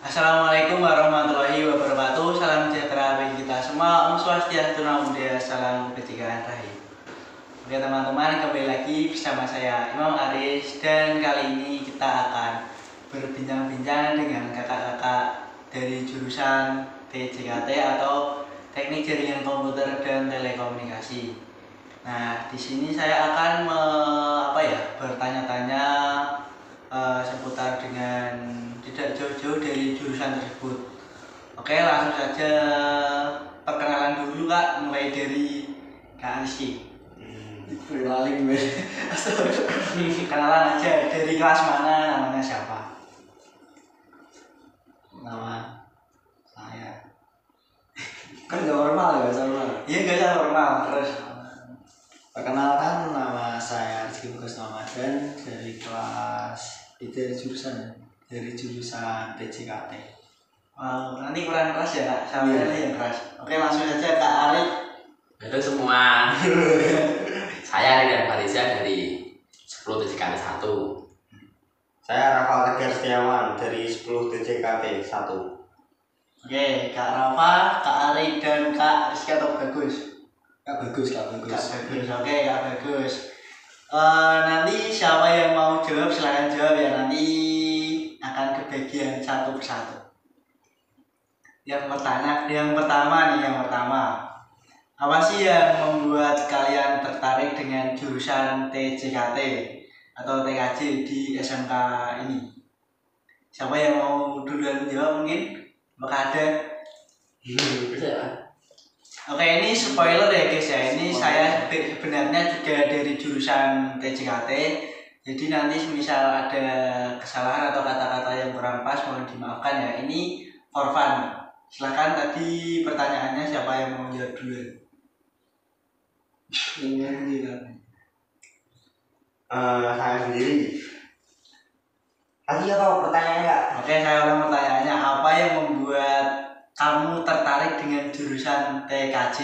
Assalamualaikum warahmatullahi wabarakatuh. Salam sejahtera bagi kita semua. Om Swastiastu, Namo Buddhaya, salam kebajikan rahayu. Oke teman-teman, kembali lagi bersama saya Imam Aris, dan kali ini kita akan berbincang-bincang dengan kakak-kakak dari jurusan TJKT atau Teknik Jaringan Komputer dan Telekomunikasi. Nah, di sini saya akan bertanya-tanya seputar dengan tidak jauh-jauh dari jurusan tersebut. Oke, langsung saja perkenalan dulu Kak, mulai dari Kak Rizky. Paling Kenalan aja, dari kelas mana, namanya siapa? nama saya kan gak formal ya, sama. Iya, gak normal. Terus Perkenalkan, nama saya Rizky Bagus Ramadan dari jurusan TJKT. nanti kurang keras ya Kak, sama Iya. yang keras. Oke, langsung saja Kak Arif. Halo semua, saya Ridan Farizah dari 10 TJKT 1. Saya Rafael Tegar Setiawan dari 10 TJKT 1. Oke, Kak Rafa, Kak Arif, dan Kak Rizky atau Bagus? Kak Bagus. Kak Bagus, oke Kak Bagus. Nanti siapa yang mau jawab silahkan jawab ya, nanti akan kebagian satu persatu. Yang pertama, apa sih yang membuat kalian tertarik dengan jurusan TJKT atau TKJ di SMK ini? Siapa yang mau duluan jawab mungkin? Apakah ada? Oke, ini spoiler ya guys ya. Ini saya sebenarnya juga dari jurusan TJKT. Jadi nanti misal ada kesalahan atau kata-kata yang kurang pas mohon dimaafkan ya. Ini for fun. Silakan, tadi pertanyaannya siapa yang mau jawab dulu? Saya sendiri. Tadi apa pertanyaannya Kak? Oke, saya ulang pertanyaannya. Apa yang membuat kamu tertarik dengan jurusan TKJ?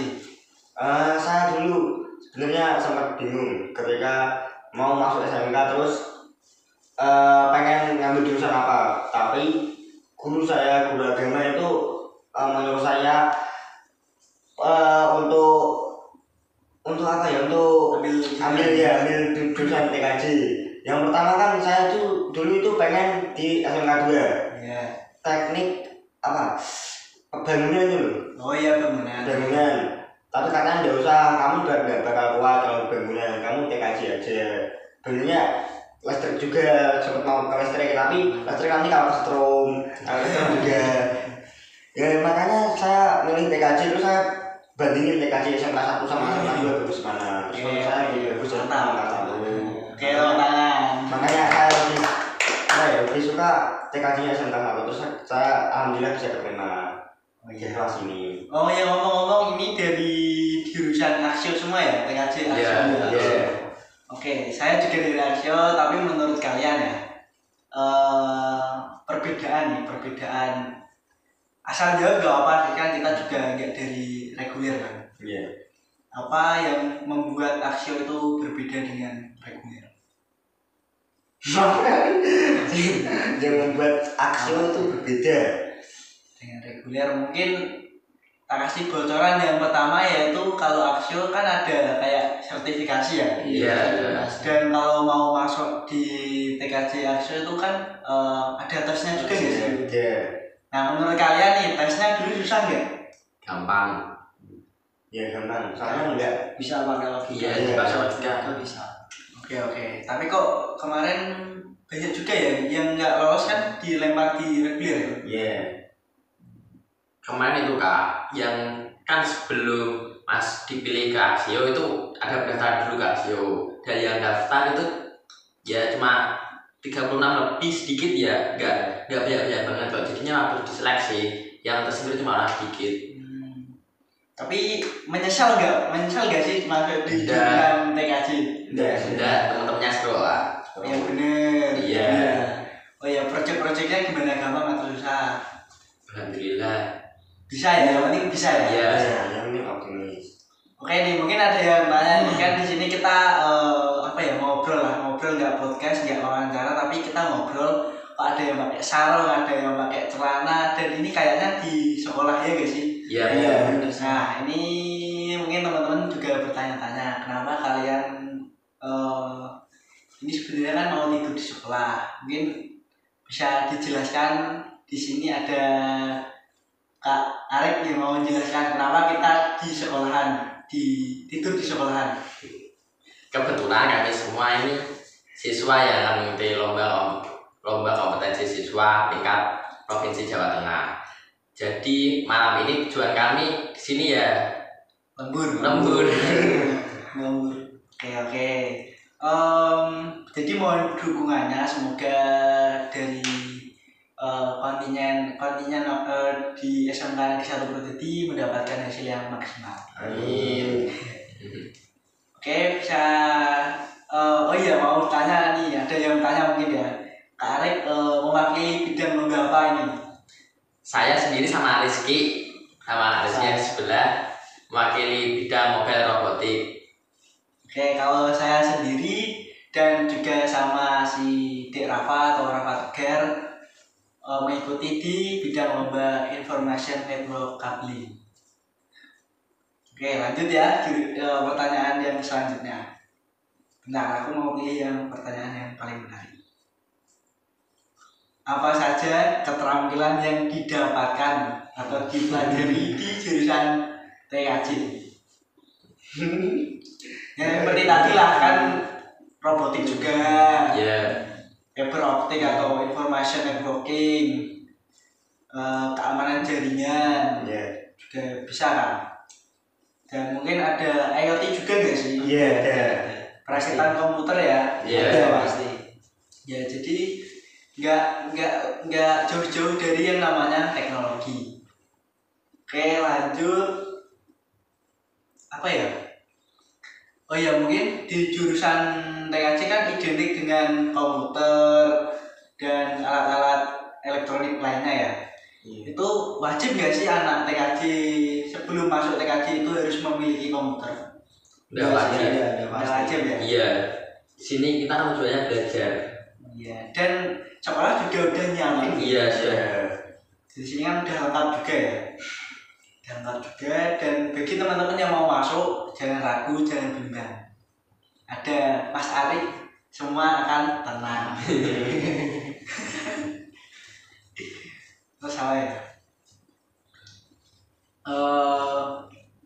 Saya dulu sebenarnya sempat bingung ketika mau masuk SMK, terus pengen ngambil jurusan apa. Tapi guru agama itu menyuruh saya untuk apa ya, untuk ambil jurusan TKJ. Yang pertama kan saya tuh dulu itu pengen di SMK 2 Iya. teknik apa bangunan itu loh. Oh iya, bangunan. Tapi katanya nggak usah, kamu nggak bakal kuat kalau bangunan, kamu TKJ aja. Bangunnya listrik juga, sempat mau ke listrik, tapi listrik nanti kalau setrum juga. Ya makanya saya milih TKJ, terus saya bandingin TKJ SMK 1 sama SMK 2 bagus mana. Terus menurut saya bagus SMK 1. Oke, tangan. Makanya saya lebih suka TKJ-nya SMK 1, terus saya alhamdulillah bisa keterima di kelas ini. Oh ya, ngomong-ngomong, ini dari jurusan Aksio semua ya, TKJ Aksio. Iya. Oke, saya juga dari Aksio, tapi menurut kalian ya, perbedaan asal jawab gak apa sih, kan kita juga nggak dari reguler kan. Iya. Apa yang membuat Aksio itu berbeda dengan reguler? Yang membuat Aksio itu berbeda Dengan reguler mungkin tak kasih bocoran. Yang pertama yaitu kalau Aksio kan ada kayak sertifikasi ya. Iya. Dan kalau mau masuk di TKJ Aksio itu kan ada tesnya juga ya sih. Iya. Nah, menurut kalian nih tesnya dulu susah nggak? Gampang. Ya gampang, soalnya enggak Bisa pakai logika. Iya, bahasa logika. Bisa. Oke. Tapi kok kemarin banyak juga ya yang nggak lolos kan dilempar di reguler ya? Iya. Kemarin itu Kak, yang kan sebelum Mas dipilih ke Aksio itu ada pendaftaran dulu ke Aksio. Dan yang daftar itu ya cuma 36 lebih sedikit ya, nggak banyak banget kok. Jadinya harus diseleksi, yang tersebut cuma orang sedikit. Tapi menyesal nggak sih masuk di Nggak. jurusan TKJ? Sudah teman-temannya sekolah. Ya bener. Iya. Oh ya, proyek-proyeknya gimana, gampang atau susah? Alhamdulillah. Bisa ya, yang penting bisa ya. Iya. Yang ini optimis. Oke nih, mungkin ada yang tanya nih, kan di sini kita ngobrol nggak podcast, nggak wawancara, tapi kita ngobrol. Kok ada yang pakai sarung, ada yang pakai celana, dan ini kayaknya di sekolah ya guys sih. Iya. Iya. Nah ini mungkin teman-teman juga bertanya-tanya kenapa kalian ini sebenarnya kan mau tidur di sekolah. Mungkin bisa dijelaskan di sini ada Kak Arif yang mau menjelaskan kenapa kita di sekolahan, tidur di sekolahan. Kebetulan kami semua ini siswa yang akan mengikuti lomba kompetensi siswa tingkat Provinsi Jawa Tengah. Jadi malam ini tujuan kami di sini ya Lembur. lembur. Oke. Jadi mohon dukungannya, semoga dari kontingen di SMK Negeri 1 Purwodadi mendapatkan hasil yang maksimal. Amin. Oke, bisa. Oh iya, mau tanya nih, ada yang tanya mungkin ya. Kak Arif mewakili bidang lomba apa ini? Saya sendiri sama Rizky yang sebelah mewakili bidang mobile robotik. Oke, kalau saya sendiri dan juga sama si Dek Rafa atau Rafa Tegar mengikuti di bidang lomba Information Network Cabling. Oke, lanjut ya pertanyaan yang selanjutnya. Bentar, aku mau pilih yang pertanyaan yang paling menarik. Apa saja keterampilan yang didapatkan atau dipelajari di jurusan TKJ? Ya seperti tadi lah kan robotik juga, Ya. fiber optik atau information networking, keamanan jaringan juga bisa kan. Dan mungkin ada IoT juga nggak sih? Iya, ada. Perakitan komputer ya, Iya. ada pasti. Ya jadi nggak jauh-jauh dari yang namanya teknologi. Oke, lanjut. Apa ya? Oh ya, mungkin di jurusan TKJ kan identik dengan komputer dan alat-alat elektronik lainnya ya. Itu wajib nggak sih anak TKJ sebelum masuk TKJ itu harus memiliki komputer? Udah wajib. Udah wajib ya? Iya. Sini kita kan tujuannya belajar. Iya. Dan sekolah juga udah nyiapin. Iya, sudah. Di sini kan udah lengkap juga ya. Udah lengkap juga, dan bagi teman-teman yang mau masuk jangan ragu, jangan bimbang. Ada Mas Arif, semua akan tenang. Terus apa ya?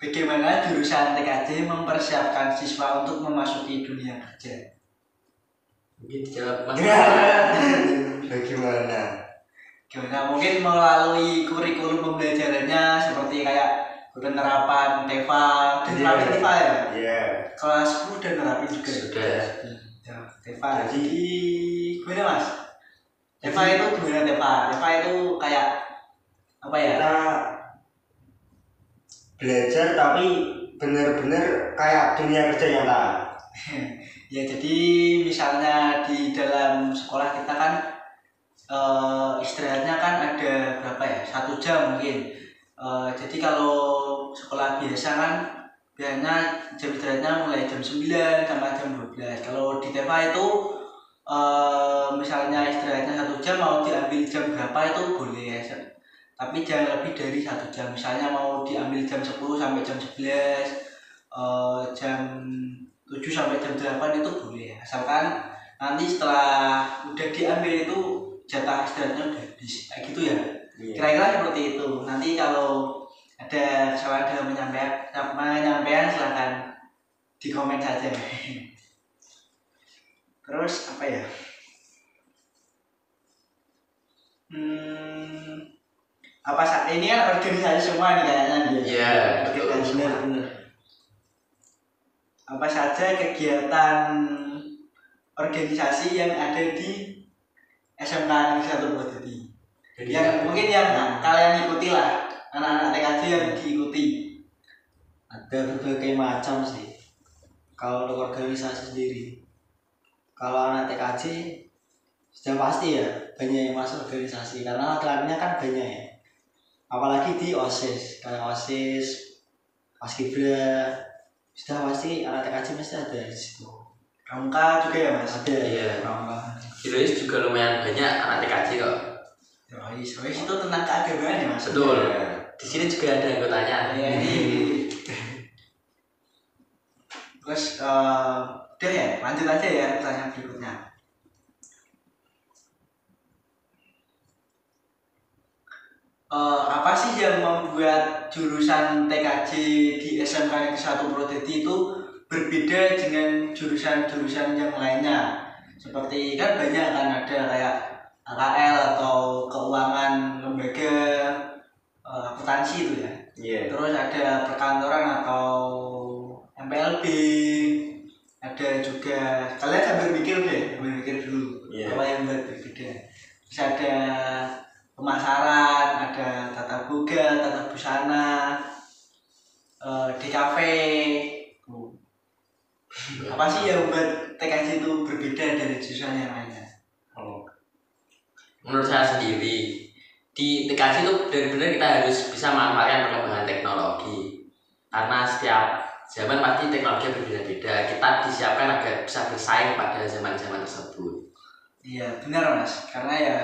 Bagaimana jurusan TKJ mempersiapkan siswa untuk memasuki dunia kerja? Mungkin dijawab Mas. Bagaimana? Gimana? Mungkin melalui kurikulum pembelajarannya seperti kayak penerapan TEFA, dan nerapin TEFA ya? Iya. Kelas 10 dan nerapin juga. Sudah. Ya, TEFA. Jadi gimana Mas? TEFA itu gimana TEFA? TEFA itu kayak apa ya? Kita belajar tapi benar-benar kayak dunia kerja nyata. Ya jadi misalnya di dalam sekolah kita kan istirahatnya kan ada berapa ya? 1 jam mungkin. Jadi kalau sekolah biasa kan biasanya jam istirahatnya mulai jam 9 sampai jam 12. Kalau di TEFA itu misalnya istirahatnya 1 jam, mau diambil jam berapa itu boleh ya. Tapi jangan lebih dari 1 jam. Misalnya mau diambil jam 10 sampai jam 11, jam 7 sampai jam 8 itu boleh. Asalkan nanti setelah udah diambil itu jatah istirahatnya udah habis. Kayak gitu ya. Iya. Kira-kira seperti itu. Nanti kalau ada kesalahan dalam penyampaian silahkan di komen saja. Terus apa ya? Apa saat ini kan organisasi semua nih kayaknya nih. Iya, betul. Benar. Apa saja kegiatan organisasi yang ada di SMK Negeri 1 Purwodadi? Yang mungkin yang kalian ikuti lah, anak-anak TKJ yang diikuti. Ada berbagai macam sih. Kalau untuk organisasi sendiri, kalau anak TKJ sudah pasti ya banyak yang masuk organisasi karena laki-lakinya kan banyak ya. Apalagi di OSIS, kayak OSIS, Paskibra, sudah pasti anak TKJ mesti ada di situ. Pramuka juga ya mas? Ada. Iya. Pramuka. Di Rois juga lumayan banyak anak TKJ kok. Rois itu tentang keagamaan ya mas? Betul. Di sini juga ada anggotanya. Iya. Terus udah ya, lanjut aja ya pertanyaan berikutnya. Apa sih yang membuat jurusan TKJ di SMK Negeri 1 Purwodadi itu berbeda dengan jurusan-jurusan yang lainnya? Seperti kan banyak kan ada kayak AKL atau keuangan lembaga, akuntansi itu ya. Iya. Terus ada perkantoran atau MPLB, ada juga kalian sambil mikir dulu Iya. apa yang berbeda. Terus ada pemasaran, ada tata boga, tata busana, DKV. Apa sih yang membuat TKJ itu berbeda dari jurusan yang lainnya? Oh. Menurut saya sendiri, di TKJ itu benar-benar kita harus bisa memanfaatkan perkembangan teknologi. Karena setiap zaman pasti teknologi berbeda-beda. Kita disiapkan agar bisa bersaing pada zaman-zaman tersebut. Iya benar mas, karena ya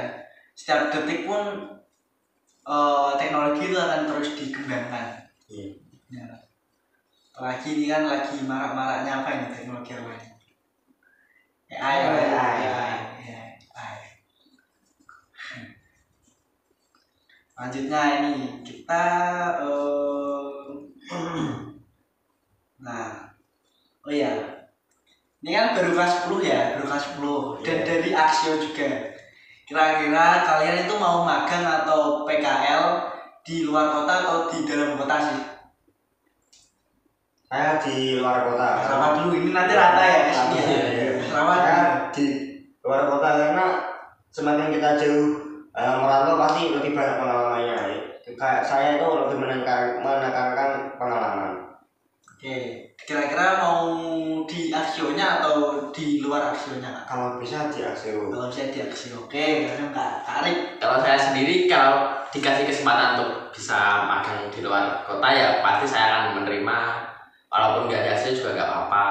setiap detik pun teknologi itu akan terus dikembangkan. Iya. Ya. Apalagi ini kan lagi marak-maraknya apa ini teknologi apa ini? AI. Lanjutnya ini kita nah, oh ya, ini kan baru kelas 10 ya, dan dari Aksio juga. Kira-kira kalian itu mau magang atau PKL di luar kota atau di dalam kota sih? Saya di luar kota. Sama dulu, ini nanti rata ya kesini ya. Iya. Sama Saya di luar kota karena semakin kita jauh merantau pasti lebih banyak pengalamannya. Kayak saya itu lebih menekankan pengalaman. Oke, kira-kira mau di Aksionya atau di luar Aksionya? Kalau bisa di Aksio. Kalau saya di Aksio, oke, karena Kak Arif. Kalau saya sendiri, kalau dikasih kesempatan untuk bisa magang di luar kota ya pasti saya akan menerima. Walaupun nggak ada hasil juga nggak apa-apa.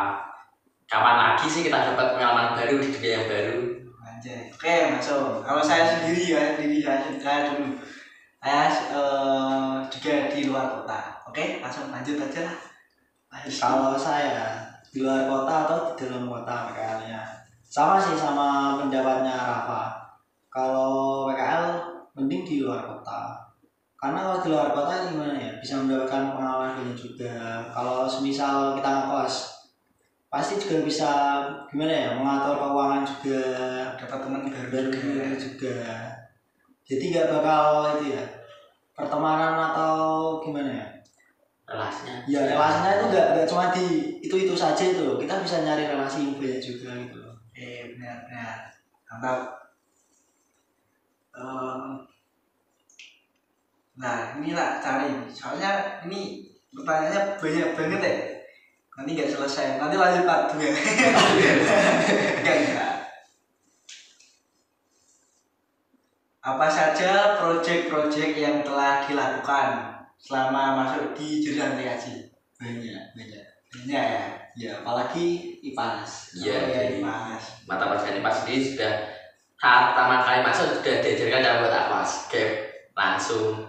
Kapan lagi sih kita dapat pengalaman baru di dunia yang baru? Anjay. Oke, masuk. Kalau saya sendiri saya dulu. Saya juga di luar kota. Oke, langsung lanjut aja. Kalau saya di luar kota atau di dalam kota PKL-nya sama sih, sama pendapatnya Rafa. Kalau PKL mending di luar kota, karena kalau di luar kota gimana ya, bisa mendapatkan pengalaman banyak juga. Kalau semisal kita ngekos pasti juga bisa gimana ya, mengatur keuangan juga, Dapat teman baru juga. Jadi nggak bakal itu ya, pertemanan atau gimana ya, Relasinya. ya relasinya itu nggak cuma di itu saja itu loh. Kita bisa nyari relasi yang banyak juga gitu loh. Benar. Mantap. Nah, inilah cari. Soalnya ini pertanyaannya banyak banget ya. Nanti nggak selesai. Nanti lanjut part 2. Enggak. Apa saja proyek-proyek yang telah dilakukan selama masuk di jurusan TKJ? Banyak Ya. apalagi IPAS. Iya, Oh, jadi Mas. mata pelajaran IPA sendiri sudah saat pertama kali masuk sudah diajarkan cara buat aquas game langsung.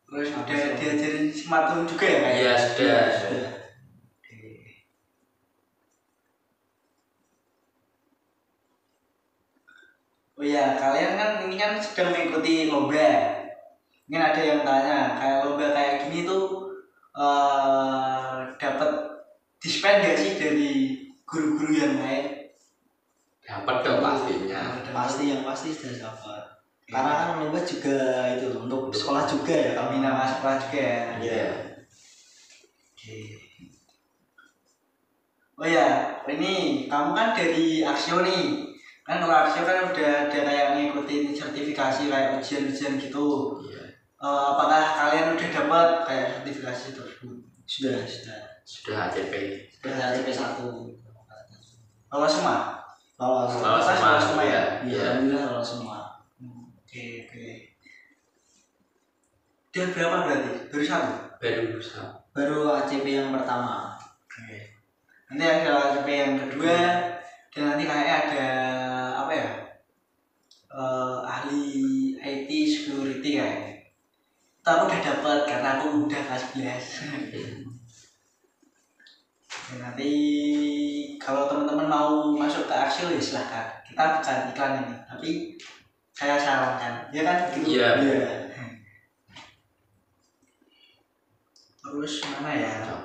Terus udah diajarin smartphone juga ya Kak? Iya sudah. Oh ya, kalian kan ini kan sedang mengikuti lomba. Mungkin ada yang tanya, kayak lomba kayak gini tuh dapat dispen gak sih dari guru-guru yang lain? Dapat dong pastinya. Pasti sudah dapat. Karena kan lomba juga itu untuk sekolah juga ya, Kami nama sekolah juga ya. Iya. Oke. Oh ya, ini kamu kan dari Aksio nih. Kan kalau Aksio kan udah ada kayak ngikutin sertifikasi kayak ujian-ujian gitu. Iya. Apakah kalian udah dapat kayak sertifikasi tersebut? Sudah ACP. ACP 1. Lolos semua? Lolos semua ya? Iya, alhamdulillah lolos semua. Oke. Dan berapa berarti? Baru satu? Baru bisa. Baru ACP yang pertama. Oke. Nanti ada LKCP yang kedua, dan nanti kayaknya ada apa ya? Ahli IT security kayaknya. Itu aku udah dapat karena aku udah kelas 11. Dan nanti kalau teman-teman mau masuk ke Axio ya silahkan. Kita bukan iklan ini, tapi saya sarankan, ya kan? Iya. Terus mana ya?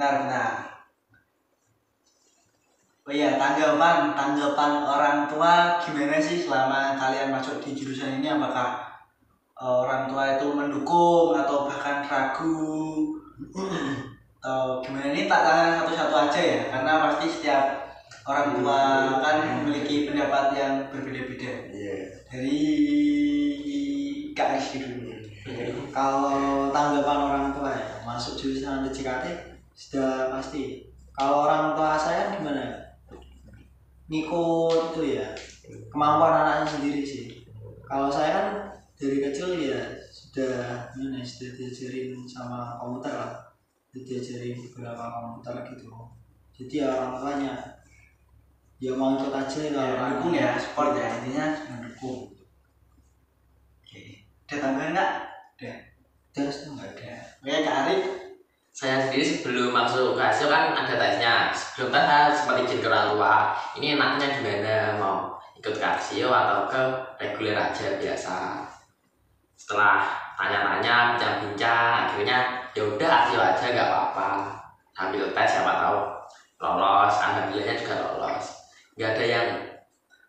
Bentar. Oh iya, tanggapan orang tua gimana sih selama kalian masuk di jurusan ini? Apakah orang tua itu mendukung atau bahkan ragu? Atau gimana? Ini tak tanya satu-satu aja ya, karena pasti setiap orang tua kan memiliki pendapat yang berbeda-beda. Dari Kak Rizky dulu. Kalau tanggapan orang tua ya masuk jurusan JKT sudah pasti. Kalau orang tua saya gimana? Ngikut itu ya kemampuan anaknya sendiri sih. Kalau saya kan dari kecil ya sudah diajarin sama komputer lah, diajarin beberapa komputer gitu. Jadi ya orang tuanya ya mau ikut aja kalau Mendukung ya, support ya, intinya mendukung. Oke, ada tambahan nggak? terus enggak ada. Oke, Kak Arif. Saya sendiri sebelum masuk ke Axio kan ada tesnya. Sebelum tes saya sempat izin ke orang tua. Ini enaknya gimana, mau ikut ke Axio atau ke reguler aja biasa. Setelah tanya-tanya, bincang-bincang, akhirnya ya udah Axio aja nggak apa-apa. Sambil tes siapa tahu lolos, alhamdulillahnya juga lolos. Nggak ada yang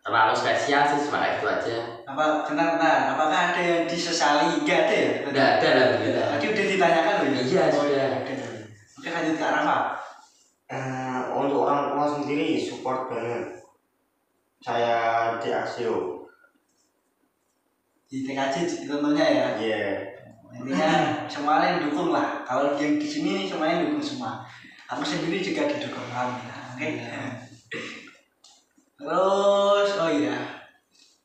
terlalu spesial sih, cuma itu aja. Benar. Apakah ada yang disesali? Nggak ada ya? Nggak ada, alhamdulillah. Tadi udah ditanyakan loh ya? Iya, sudah. Oke, lanjut ke Rafa. Untuk orang tua sendiri support banget saya di Axio. Di TKJ contohnya ya? Iya. Intinya semuanya didukung lah. Kalau yang di sini semuanya didukung semua. Aku sendiri juga didukung alhamdulillah. Oke. Terus, oh iya,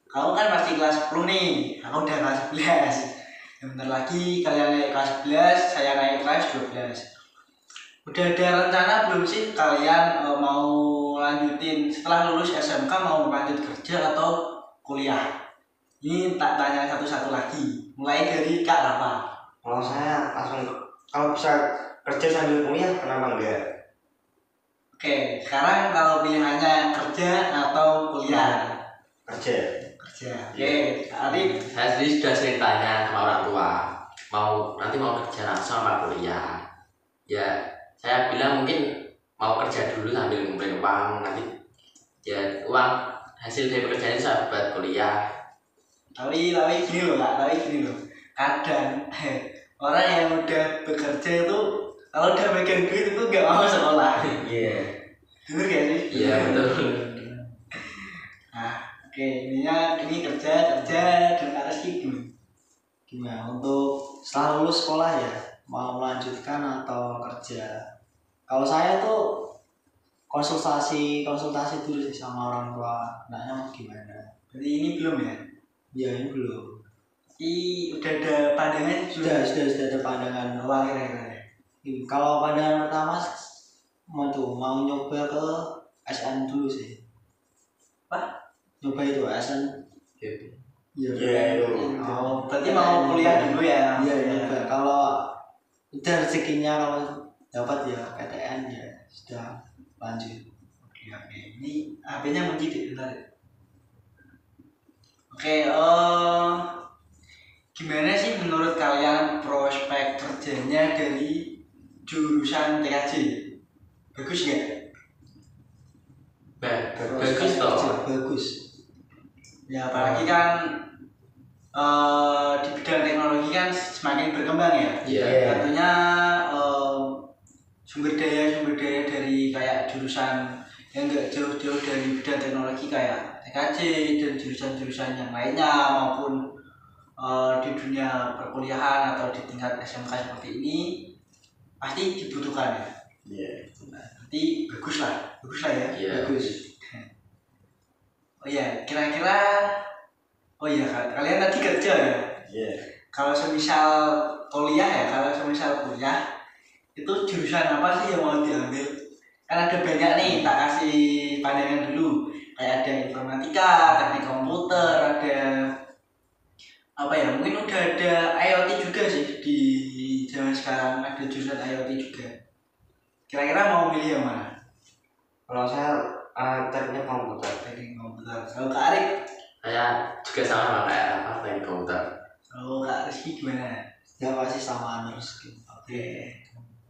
kamu kan masih kelas 10 nih, aku udah kelas 11. Yang bentar lagi kalian naik kelas 11, saya naik kelas 12. Udah ada rencana belum sih kalian mau lanjutin setelah lulus SMK mau lanjut kerja atau kuliah? Ini tak tanya satu-satu lagi, mulai dari Kak Rafa. Kalau saya langsung kalau bisa kerja sambil kuliah kenapa enggak? Oke, sekarang kalau pilihannya kerja atau kuliah? Kerja. Oke, Kak Arif. Saya sendiri sudah sering tanya sama orang tua, nanti mau kerja langsung apa kuliah. Ya, saya bilang mungkin mau kerja dulu sambil ngumpulin uang, nanti ya uang hasil dari pekerjaan itu saya buat kuliah. Tapi gini loh Kak, kadang orang yang udah bekerja itu kalau udah megang duit itu nggak mau sekolah. Iya. Bener gak sih? Iya, betul. Nah, oke, ini kerja dan Kak Rizky Gimana untuk setelah lulus sekolah ya mau melanjutkan atau kerja? Kalau saya tuh konsultasi dulu sih sama orang tua, anaknya mau gimana. Jadi ini belum ya? Ya ini belum. Tapi udah ada pandangan? Sudah ada pandangan. Wah, kira-kira. Kalau pandangan pertama mau nyoba ke SN dulu sih. Apa? Nyoba itu SN. Iya itu. Oh, berarti mau kuliah dulu ya? Iya. Kalau udah rezekinya kalau dapat ya PTN ya sudah lanjut. Oke. Ini HP-nya menjadi bentar. Oke, gimana sih menurut kalian prospek kerjanya dari jurusan TKJ? Bagus nggak? Bagus toh. Bagus. Ya apalagi kan di bidang teknologi kan semakin berkembang ya. Iya. Tentunya sumber daya dari kayak jurusan yang nggak jauh-jauh dari bidang teknologi kayak TKJ dan jurusan-jurusan yang lainnya maupun di dunia perkuliahan atau di tingkat SMK seperti ini pasti dibutuhkan ya. Iya. Nanti bagus lah ya. Iya. Bagus. Oh iya, kira-kira kalian tadi kerja ya? Iya. Kalau semisal kuliah ya, kalau semisal kuliah itu jurusan apa sih yang mau diambil? Kan ada banyak nih, tak kasih pandangan dulu. Kayak ada informatika, teknik komputer, ada apa ya? Mungkin udah ada IoT juga sih di zaman sekarang, ada jurusan IoT juga. Kira-kira mau milih yang mana? Kalau saya teknik komputer. Teknik komputer. Kalau Kak Arif? Saya juga sama kayak apa teknik komputer. Kalau Kak Rizky gimana? Ya pasti sama terus gitu. Oke.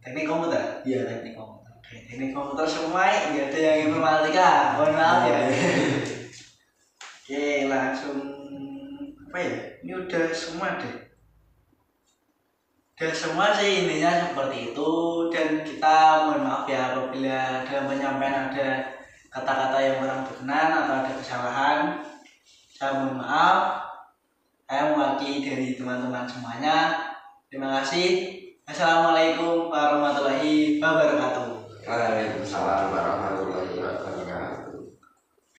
Teknik komputer? Iya teknik komputer. Oke, teknik komputer semua ya, nggak ada yang informatika. Mohon maaf ya. Oke, langsung apa ya? Ini udah semua deh. Udah semua sih intinya seperti itu, dan kita mohon maaf ya apabila dalam penyampaian ada kata-kata yang kurang berkenan atau ada kesalahan. Saya mohon maaf. Saya mewakili dari teman-teman semuanya. Terima kasih. Assalamualaikum warahmatullahi wabarakatuh. Waalaikumsalam warahmatullahi